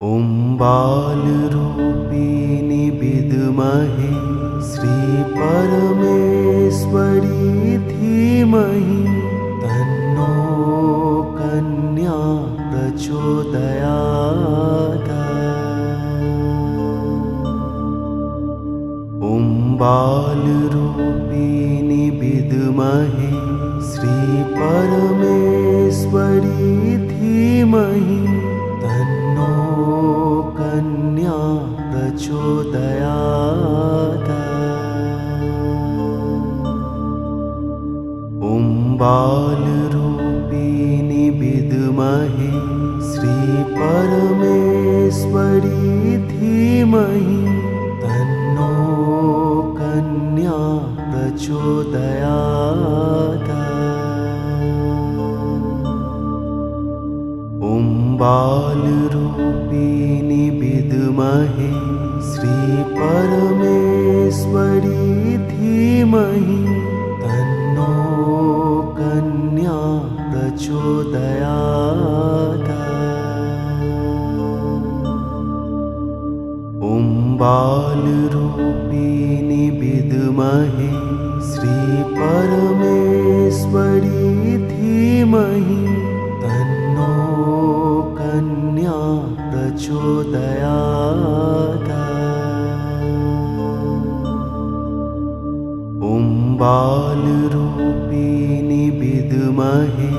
ॐ बालरूपिणि विद्महे श्रीपरमेश्वरी धीमहि तन्नो कन्या प्रचोदयात्। ॐ बालरूपिणि विद्महे श्रीपरमेश्वरी धीमहि तन्नो कन्या प्रचोदयात्। ॐ बालरूपिणि विद्महे श्रीपरमेश्वरी धीमहि तन्नो कन्या प्रचोदयात्। ॐ बालरूपिणि विद्महे श्रीपरमेश्वरी धीमहि तन्नो कन्या प्रचोदयात्। ॐ बालरूपिणि विद्महे श्रीपरमेश्वरी धीमहि तन्नो कन्या प्रचोदयात्। ॐ बालरूपिणि विद्महे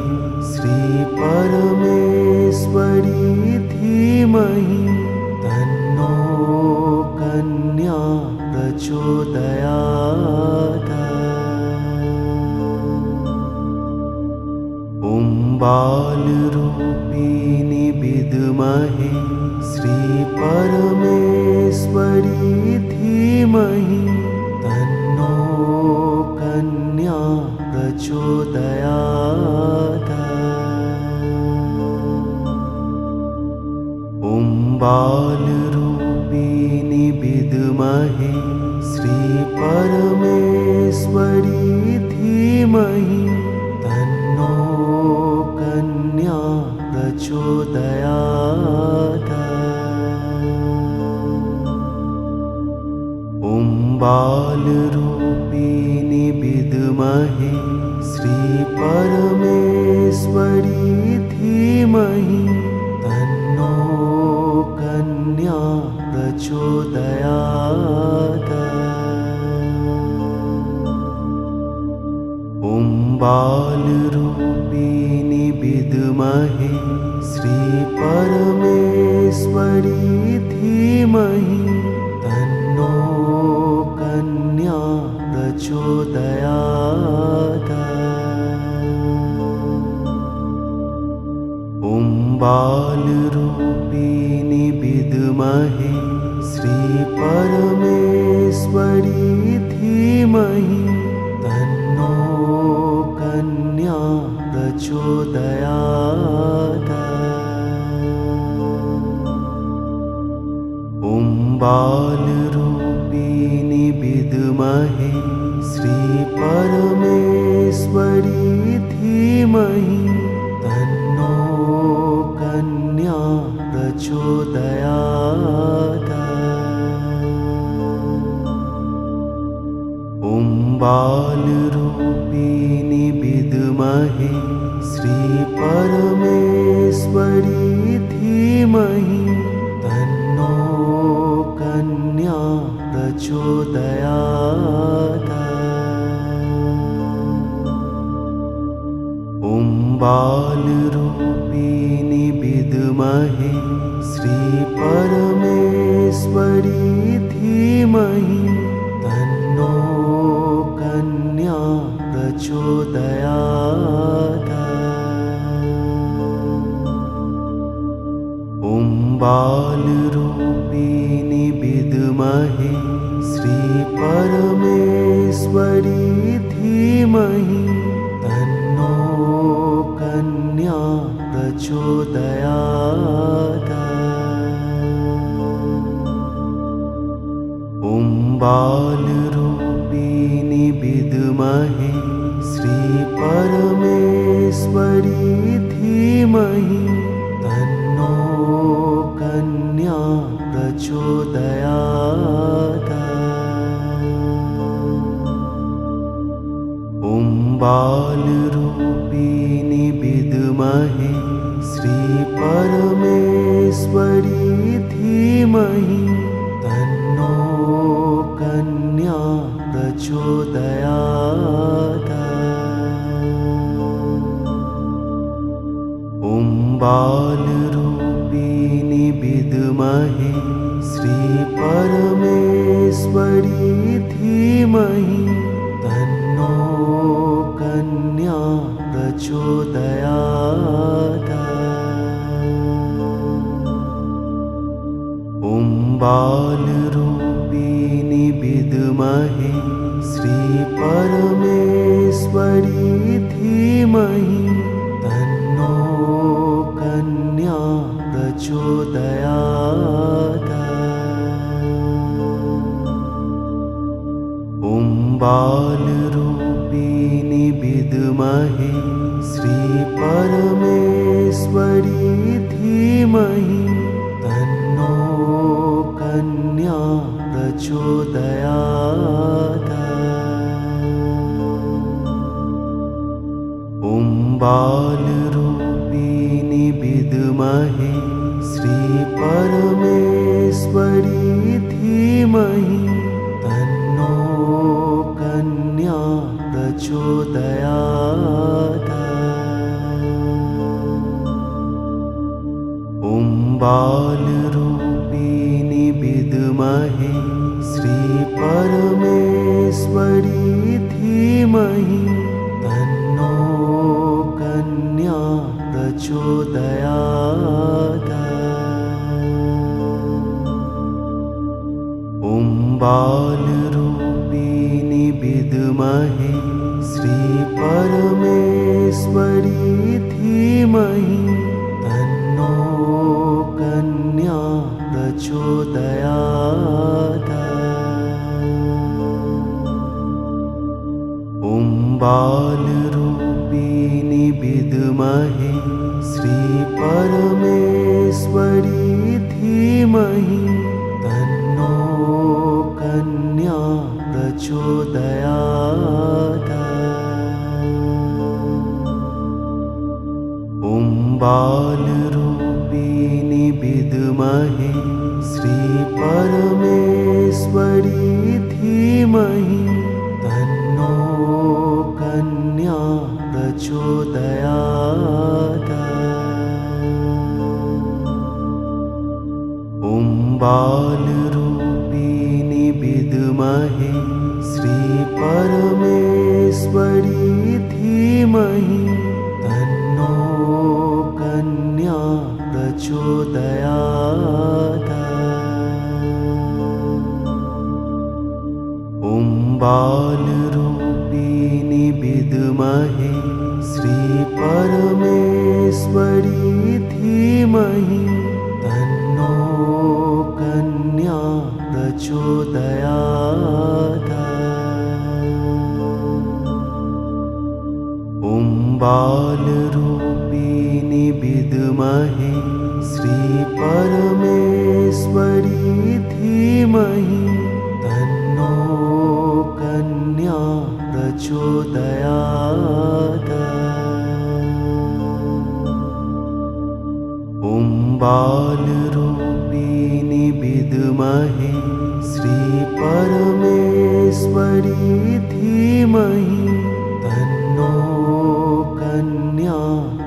श्रीपरमेश्वरी धीमहि तन्नो कन्या प्रचोदयात्। ॐ बालरूपिणि विद्महे श्रीपरमेश्वरी धीमहि तन्नो कन्या प्रचोदयात्। ॐ बालरूपिणि विद्महे श्रीपरमेश्वरी धीमहि तन्नो कन्या प्रचोदयात्। ॐ बालरूपिणि विद्महे श्रीपरमेश्वरी धीमहि तन्नो कन्या प्रचोदयात्। ॐ बालरूपिणि विद्महे श्रीपरमेश्वरी धीमहि तन्नो कन्या प्रचोदयात्। ॐ बालरूपिणि विद्महे श्रीपरमेश्वरी धीमहि तन्नो कन्या प्रचोदयात्। ॐ बालरूपिणि विद्महे श्रीपरमेश्वरी धीमहि तन्नो कन्या प्रचोदयात्। ॐ बालरूपिणि विद्महे श्रीपरमेश्वरी धीमहि तन्नो कन्या प्रचोदयात्। ॐ बालरूपिणि विद्महे श्रीपरमेश्वरी धीमहि तन्नो कन्या प्रचोदयात्। ॐ बालरूपिणि विद्महे श्रीपरमेश्वरी धीमहि तन्नो कन्या प्रचोदयात्। ॐ बालरूपिणि विद्महे श्रीपरमेश्वरी धीमहि तन्नो कन्या कन्या प्रचोदयात्। ॐ बालरूपिणी विद्महे श्रीपरमेश्वरी धीमहि तन्नो कन्या प्रचोदयात्। ॐ बालरूपिणी विद्महे श्रीपरमेश्वरी धीमहि तन्नो कन्या प्रचोदयात्। ॐ बालरूपिणी विद्महे श्रीपरमेश्वरी धीमहि तन्नो कन्या प्रचोदयात्। ॐ बालरूपिणी विद्महे श्रीपरमेश्वरी धीमहि तन्नो कन्या प्रचोदयात्। ॐ बालरूपिणी विद्महे श्रीपरमेश्वरी धीमहि तन्नो कन्या प्रचोदयात्। ॐ बालरूपिणी विद्महे श्रीपरमेश्वरी धीमहि तन्नो कन्या प्रचोदयात्। ॐ बालरूपिणी विद्महे श्रीपरमेश्वरी धीमहि तन्नो कन्या प्रचोदयात्। ॐ बालरूपिणी विद्महे श्रीपरमेश्वरी धीमहि तन्नो कन्या प्रचोदयात्। ॐ बालरूपिणी विद्महे श्रीपरमेश्वरी धीमहि तन्नो कन्या प्रचोदयात्। ॐ बालरूपिणी विद्महे श्रीपरमेश्वरी धीमहि तन्नो कन्या प्रचोदयात्। ॐ बालरूपिणी विद्महे श्रीपरमेश्वरी धीमहि तन्नो कन्या प्रचोदयात्। ॐ बालरूपिणी विद्महे श्रीपरमेश्वरी धीमहि तन्नो कन्या प्रचोदयात्। ॐ बालरूपिणी विद्महे श्रीपरमेश्वरी धीमहि तन्नो कन्या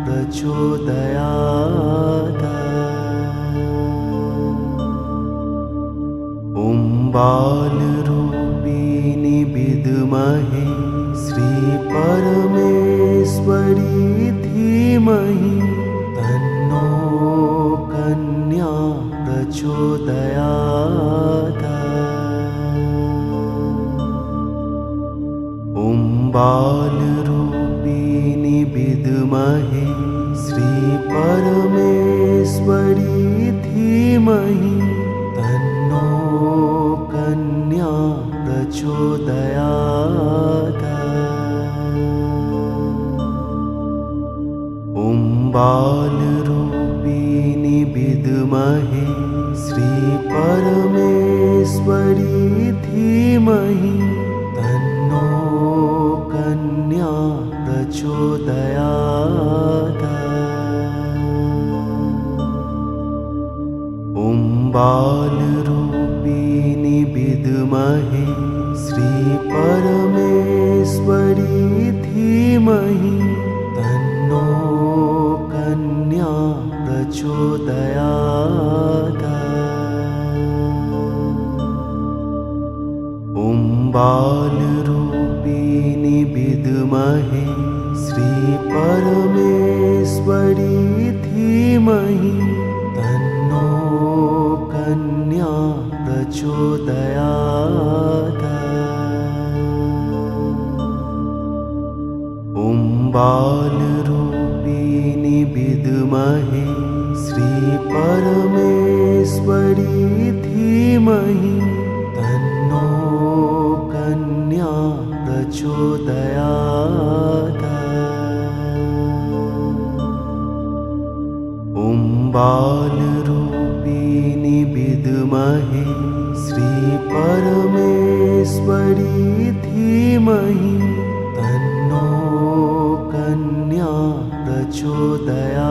प्रचोदयात्। ॐ बालरूपिणी विद्महे श्रीपरमेश्वरी धीमहि तन्नो कन्या प्रचोदयात्। ॐ बालरूपिणी विद्महे श्रीपरमेश्वरी धीमहि तन्नो कन्या प्रचोदयात्। ॐ बालरूपिणी विद्महे श्रीपरमेश्वरी धीमहि तन्नो कन्या प्रचोदयात्। ॐ बालरूपिणी विद्महे श्रीपरमेश्वरी धीमहि तन्नो कन्या प्रचोदयात्। ॐ बालरूपिणी विद्महे श्रीपरमेश्वरी धीमहि तन्नो कन्या प्रचोदयात्। ॐ बालरूपिणी विद्महे श्रीपरमेश्वरी धीमहि तन्नो कन्या प्रचोदयात्। ॐ बालरूपिणी विद्महे श्रीपरमेश्वरी धीमहि तन्नो कन्या प्रचोदयात्।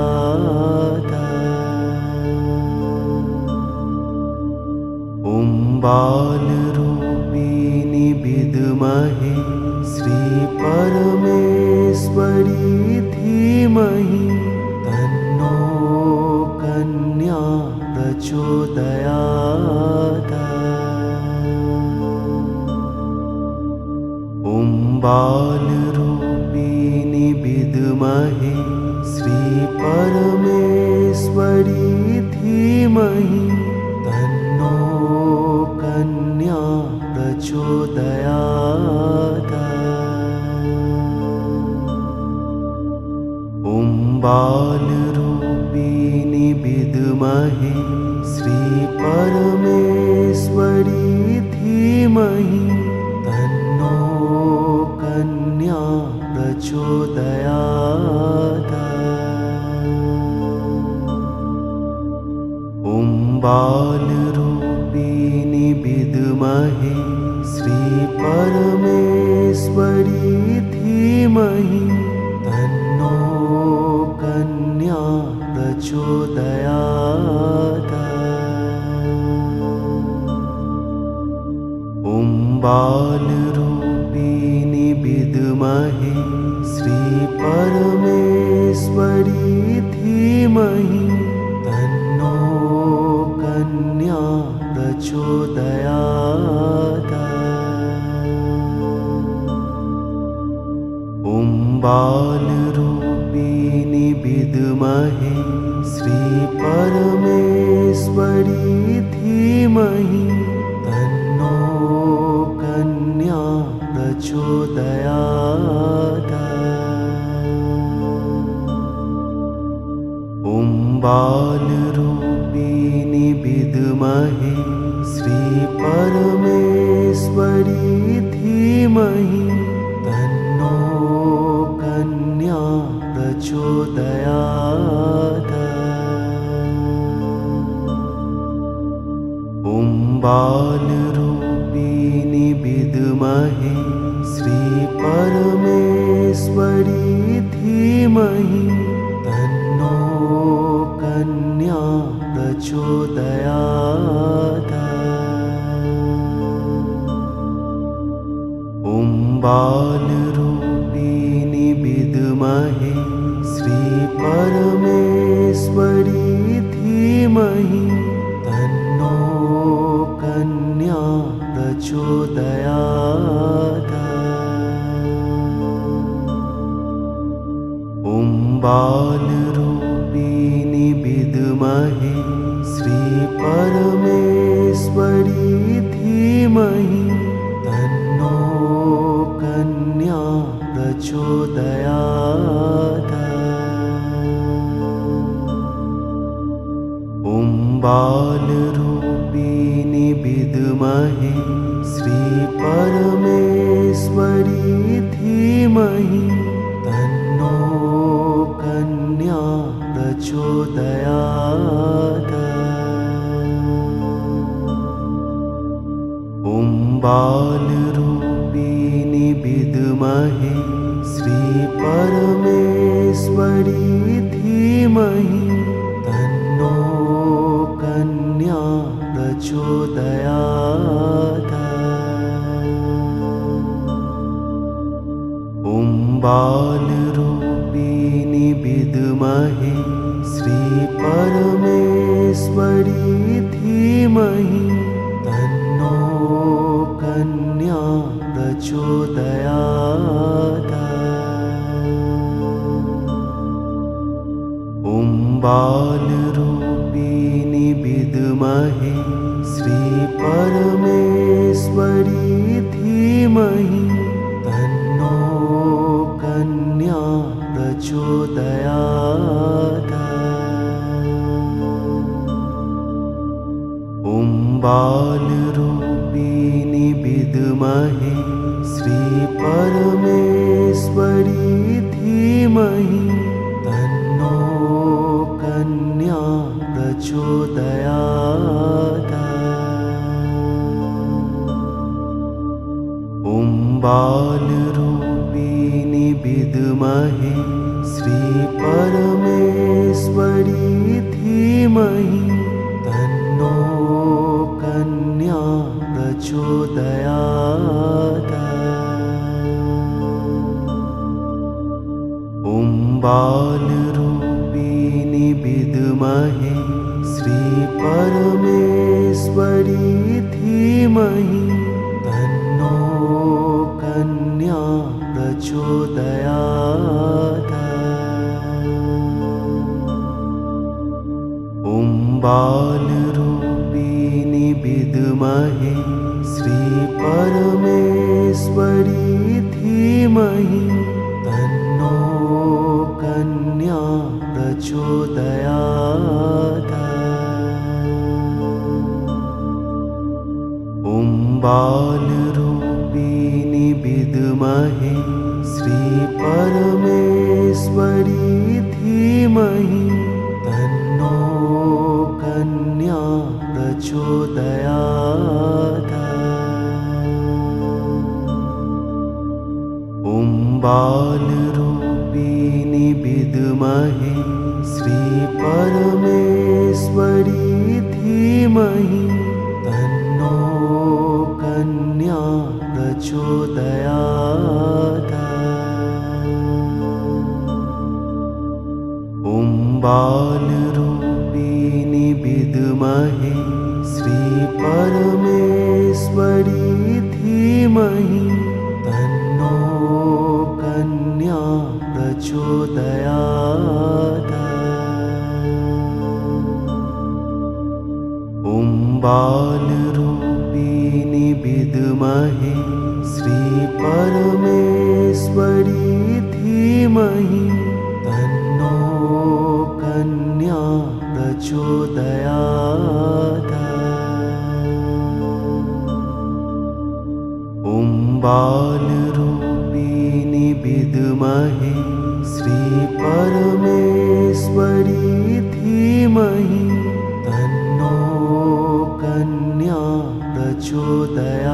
ॐ बालरूपिणी विद्महे श्रीपरमेश्वरी धीमहि तन्नो कन्या प्रचोदयात्। ॐ बालरूपिणी विद्महे श्रीपरमेश्वरी धीमहि तन्नो कन्या प्रचोदयात्। ॐ बालरूपिणी विद्महे श्रीपरमेश्वरी धीमहि तन्नो कन्या प्रचोदयात्। ॐ बालरूपिणी विद्महे श्रीपरमेश्वरी धीमहि तन्नो कन्या प्रचोदयात्। ॐ बालरूपिणी विद्महे श्रीपरमेश्वरी धीमहि तन्नो कन्या प्रचोदयात्। ॐ बालरूपिणी विद्महे श्रीपरमेश्वरी धीमहि तन्नो कन्या प्रचोदयात्। ॐ बालरूपिणी विद्महे श्रीपरमेश्वरी धीमहि तन्नो कन्या प्रचोदयात्। ॐ बालरूपिणी विद्महे श्रीपरमेश्वरी धीमहि तन्नो कन्या प्रचोदयात्। ॐ बालरूपिणी विद्महे श्रीपरमेश्वरी धीमहि तन्नो कन्या प्रचोदयात्। ॐ बालरूपिणी विद्महे श्रीपरमेश्वरी धीमहि तन्नो कन्या प्रचोदयात्। ॐ बालरूपिणी विद्महे श्रीपरमेश्वरी धीमहि तन्नो कन्या प्रचोदयात्। ॐ बालरूपिणी विद्महे श्रीपरमेश्वरी धीमहि तन्नो कन्या प्रचोदयात्। ॐ बालरूपिणी विद्महे श्रीपरमेश्वरी धीमहि तन्नो कन्या प्रचोदयात्। ॐ बालरूपिणी विद्महे श्रीपरमेश्वरी धीमहि तन्नो कन्या प्रचोदयात्। ॐ बालरूपिणी विद्महे श्रीपरमेश्वरी धीमहि तन्नो कन्या प्रचोदयात्। ॐ बालरूपिणी विद्महे श्रीपरमेश्वरी धीमहि तन्नो कन्या प्रचोदयात्। ॐ बालरूपिणी विद्महे श्रीपरमेश्वरी धीमहि तन्नो कन्या प्रचोदयात्। ॐ बालरूपिणी विद्महे श्रीपरमेश्वरी धीमहि तन्नो कन्या प्रचोदयात्। ॐ बालरूपिणी विद्महे श्रीपरमेश्वरी धीमहि तन्नो कन्या प्रचोदयात्। ॐ बालरूपिणी विद्महे श्रीपरमेश्वरी धीमहि तन्नो कन्या प्रचोदयात्। ॐ बालरूपिणी विद्महे श्रीपरमेश्वरी धीमहि तन्नो कन्या प्रचोदयात्। ॐ बालरूपिणी विद्महे श्रीपरमेश्वरी धीमहि तन्नो कन्या प्रचोदयात्। ॐ बालरूपिणी विद्महे श्रीपरमेश्वरी धीमहि तन्नो कन्या प्रचोदयात्।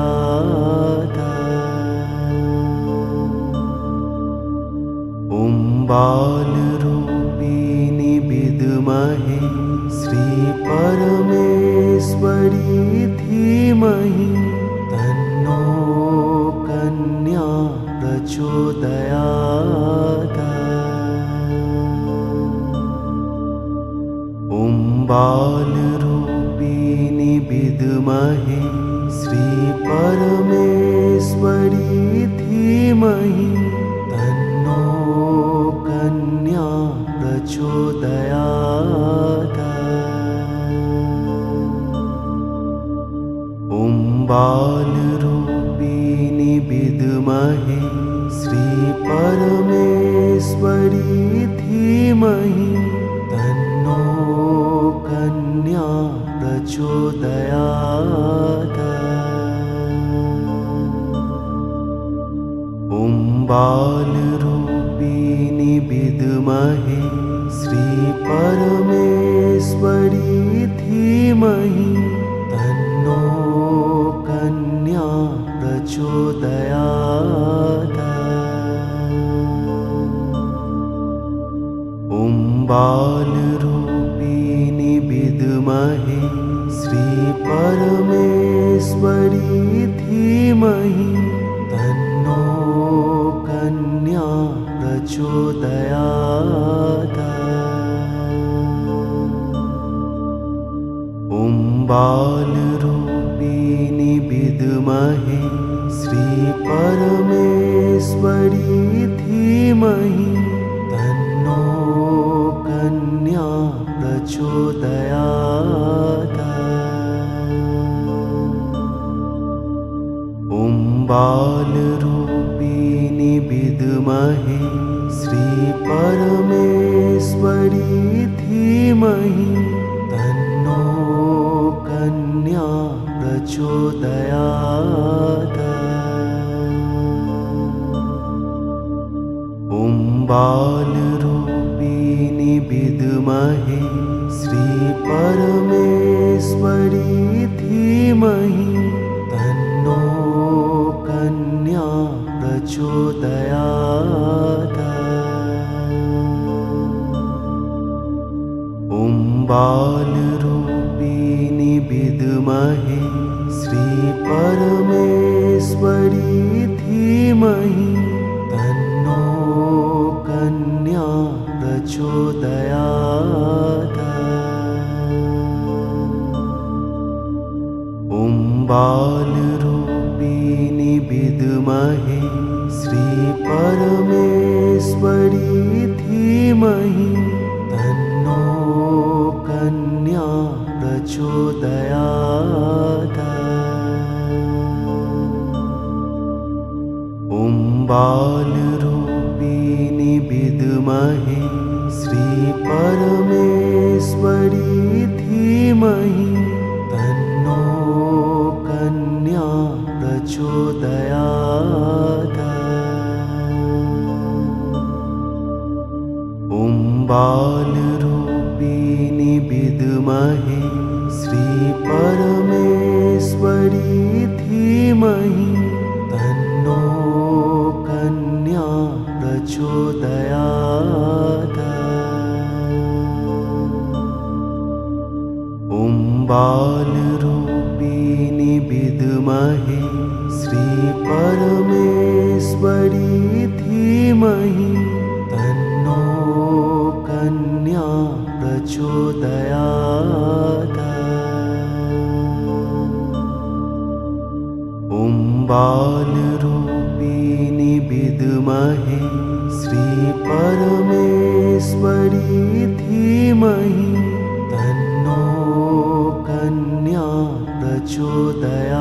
ॐ बालरूपिणी विद्महे श्रीपरमेश्वरी धीमहि तन्नो कन्या प्रचोदयात्। ॐ बालरूपिणी विद्महे श्रीपरमेश्वरी धीमहि तन्नो कन्या प्रचोदयात्। ॐ बालरूपिणी विद्महे श्रीपरमेश्वरी धीमहि तन्नो कन्या प्रचोदयात्। ॐ बालरूपिणी विद्महे श्री परमेश्वरी धीमहि तन्नो कन्या प्रचोदयात्। ॐ बालरूपिणी विद्महे श्री परमेश्वरी धीमहि तन्नो कन्या प्रचोदयात्। ॐ बालरूपिणी विद्महे श्री परमेश्वरी धीमहि तन्नो कन्या प्रचोदयात्। ॐ बालरूपिणी विद्महे श्री परमेश्वरी धीमहि तन्नो कन्या प्रचोदयात्। ॐ बालरूपिणी विद्महे श्री परमेश्वरी धीमहि तन्नो कन्या प्रचोदयात्। ॐ बालरूपिणी विद्महे श्री परमेश्वरी धीमहि तन्नो कन्या प्रचोदयात्। ॐ बालरूपिणी विद्महे श्री परमेश्वरी धीमहि तन्नो कन्या प्रचोदयात्। ॐ बालरूपिणी विद्महे श्री परमेश्वरी धीमहि तन्नो कन्या प्रचोदयात्। ॐ बालरूपिणी विद्महे श्री परमेश्वरी धीमहि तन्नो कन्या प्रचोदयात्। ॐ बालरूपिणी विद्महे श्री परमेश्वरी धीमहि तन्नो कन्या प्रचोदयात्। ॐ बालरूपिणी विद्महे श्री परमेश्वरी धीमहि तन्नो कन्या प्रचोदयात्।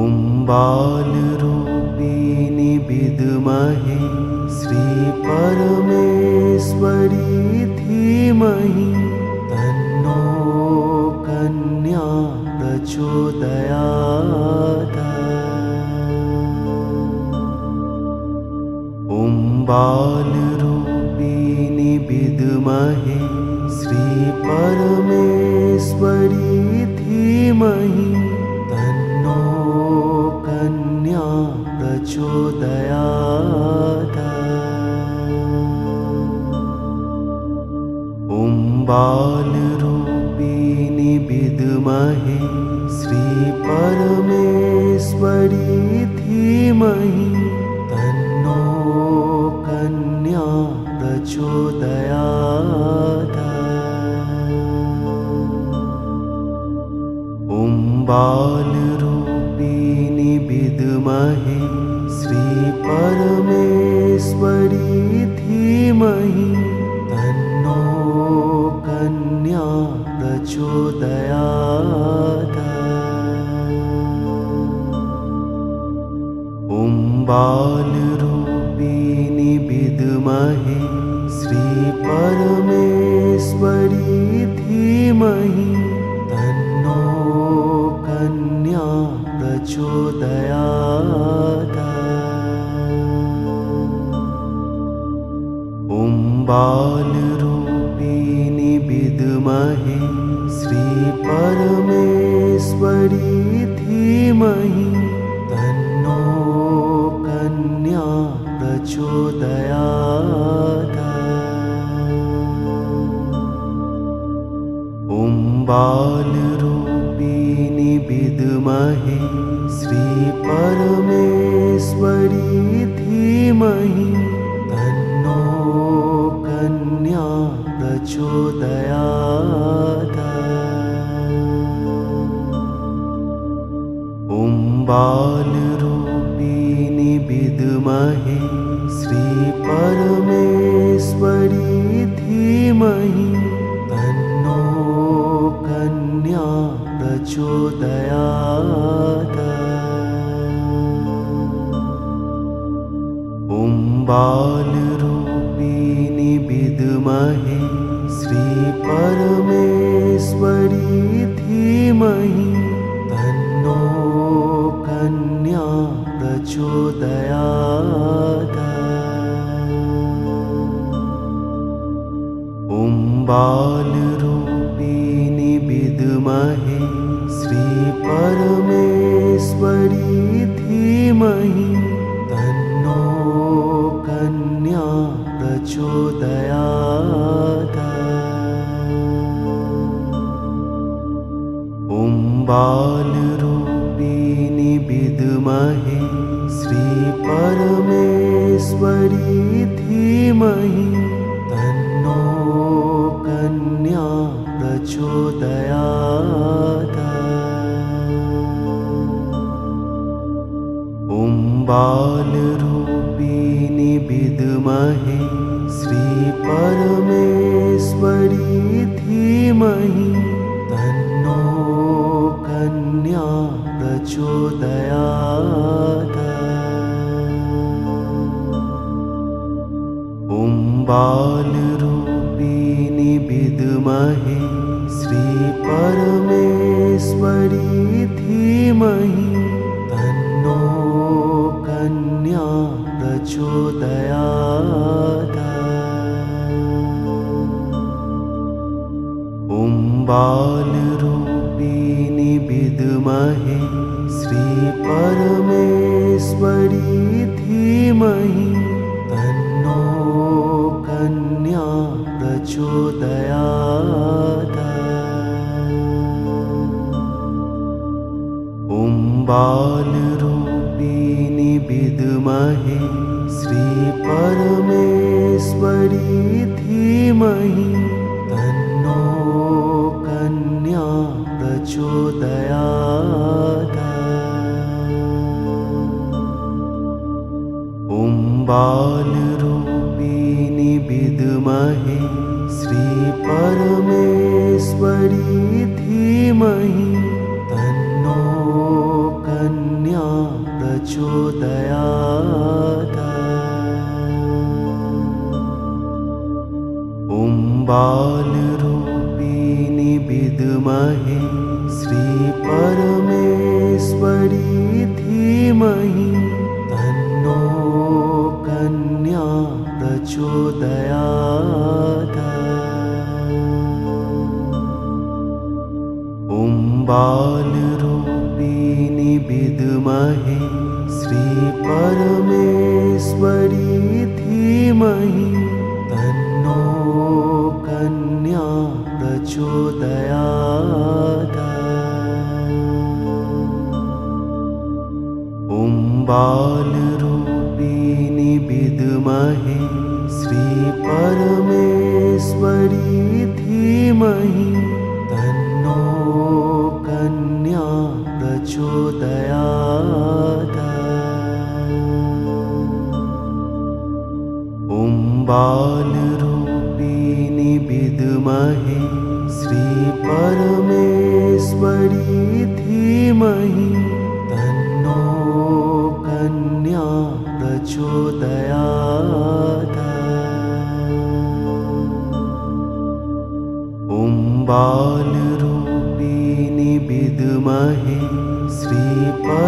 ॐ बालरूपिणी विद्महे श्री परमेश्वरी धीमहि तन्नो कन्या प्रचोदयात्। ॐ बालरूपिणी विद्महे श्री परमेश्वरी धीमहि तन्नो कन्या प्रचोदयात्। ॐ बालरूपिणी विद्महे श्री परमेश्वरी धीमहि तन्नो कन्या प्रचोदयात्। ॐ बालरूपिणी विद्महे श्री परमेश्वरी धीमहि तन्नो कन्या प्रचोदयात्। ॐ बालरूपिणी विद्महे श्री परमेश्वरी धीमहि तन्नो कन्या प्रचोदयात्। बालरूपिणी विद्महे श्रीपरमेश्वरी धीमहि तन्नो कन्या प्रचोदयात्। ॐ बालरूपिणी विद्महे श्रीपरमेश्वरी धीमहि तन्नो कन्या प्रचोदयात्। ॐ बालरूपिणी विद्महे श्रीपरमेश्वरी धीमहि तन्नो कन्या प्रचोदयात्। ॐ बालरूपिणी विद्महे श्रीपरमेश्वरी धीमहि तन्नो कन्या प्रचोदयात्। ॐ बालरूपिणी विद्महे श्रीपरमेश्वरी धीमहि तन्नो कन्या प्रचोदयात्। ॐ बालरूपिणी विद्महे श्रीपरमेश्वरी धीमहि तन्नो कन्या प्रचोदयात्। ॐ बालरूपिणी विद्महे श्रीपरमेश्वरी धीमहि तन्नो कन्या प्रचोदयात्। ॐ बालरूपिणी विद्महे श्रीपरमेश्वरी धीमहि तन्नो कन्या प्रचोदयात्। ॐ बालरूपिणी विद्महे श्रीपरमेश्वरी धीमहि तन्नो कन्या प्रचोदयात्। ॐ बालरूपिणी विद्महे श्रीपरमेश्वरी धीमहि तन्नो कन्या प्रचोदयात्। ॐ बालरूपिणी विद्महे श्रीपरमेश्वरी धीमहि तन्नो कन्या प्रचोदयात्। ॐ बालरूपिणी विद्महे श्रीपरमेश्वरी धीमहि तन्नो कन्या प्रचोदयात्। ॐ बालरूपिणी विद्महे श्रीपरमेश्वरी धीमहि तन्नो कन्या प्रचोदयात्। ॐ बालरूपिणी विद्महे श्रीपरमेश्वरी धीमहि तन्नो कन्या प्रचोदयात्। ॐ बालरूपिणी विद्महे श्रीपरमेश्वरी धीमहि तन्नो कन्या प्रचोदयात्। ॐ बालरूपिणी विद्महे श्रीपरमेश्वरी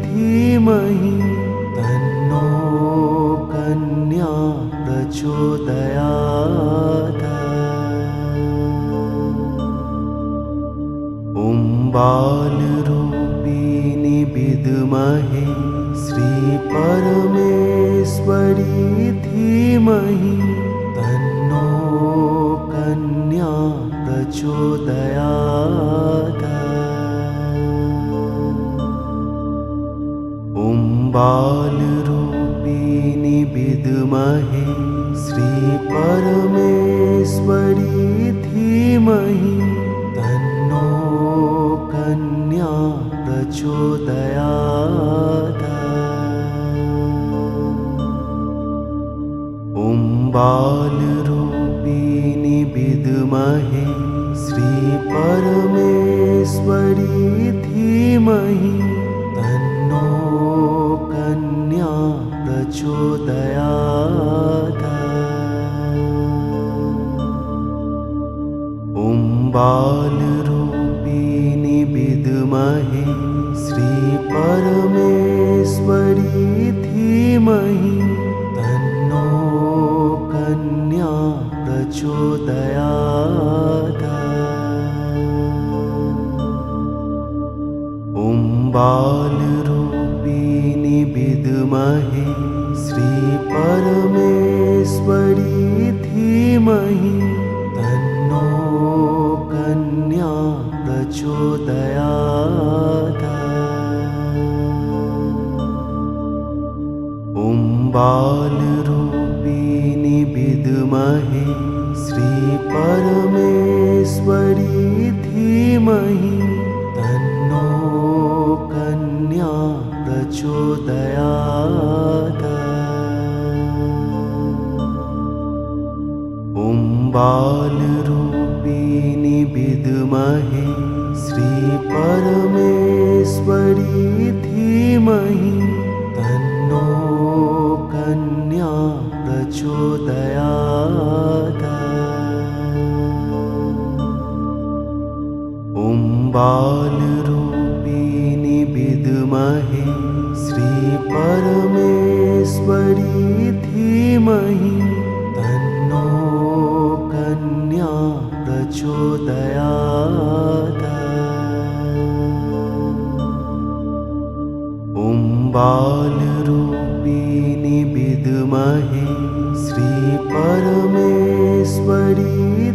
धीमहि तन्नो कन्या प्रचोदयात्। ॐ बालरूपिणी विद्महे श्रीपरमेश्वरी धीमहि तन्नो कन्या प्रचोदयात्। ॐ बालरूपिणी विद्महे श्रीपरमेश्वरी धीमहि तन्नो कन्या प्रचोदयात्। ॐ बालरूपिणी विद्महे श्रीपरमेश्वरी धीमहि तन्नो कन्या प्रचोदयात्। ॐ बालरूपिणी विद्महे श्रीपरमेश्वरी धीमहि तन्नो कन्या प्रचोदयात्। ॐ बालरूपिणी विद्महे श्रीपरमेश्वरी धीमहि तन्नो कन्या प्रचोदयात्। ॐ बालरूपिणी विद्महे श्रीपरमेश्वरी धीमहि तन्नो कन्या प्रचोदयात्। ॐ बालरूपिणी विद्महे श्रीपरमेश्वरी धीमहि तन्नो कन्या प्रचोदयात्। ॐ बालरूपिणी विद्महे श्रीपरमेश्वरी धीमहि तन्नो कन्या प्रचोदयात्। ॐ बालरूपिणी विद्महे श्रीपरमेश्वरी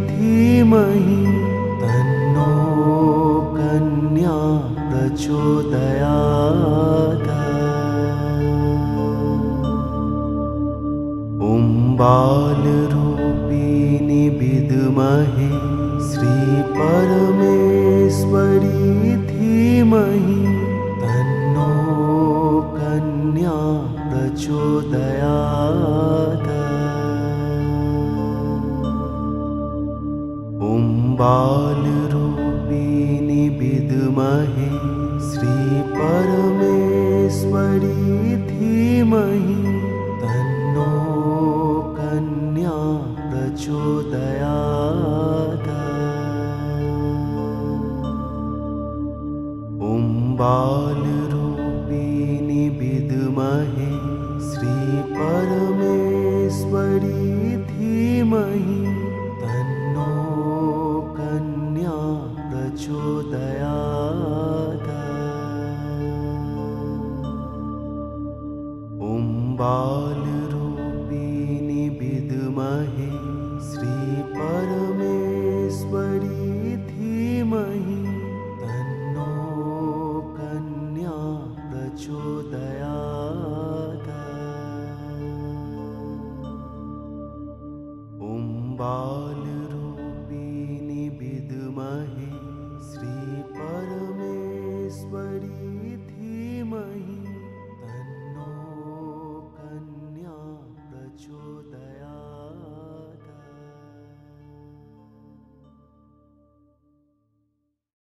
धीमहि तन्नो कन्या प्रचोदयात्। ॐ बालरूपिणी विद्महे श्रीपरमेश्वरी धीमहि तन्नो कन्या प्रचोदयात्। ॐ बालरूपिणी विद्महे श्रीपरमेश्वरी धीमहि तन्नो कन्या प्रचोदयात्। ॐ बालरूपिणी विद्महे श्रीपरमेश्वरी धीमहि तन्नो कन्या प्रचोदयात्। ॐ बालरूपिणी विद्महे श्रीपरमेश्वरी धीमहि तन्नो कन्या प्रचोदयात्।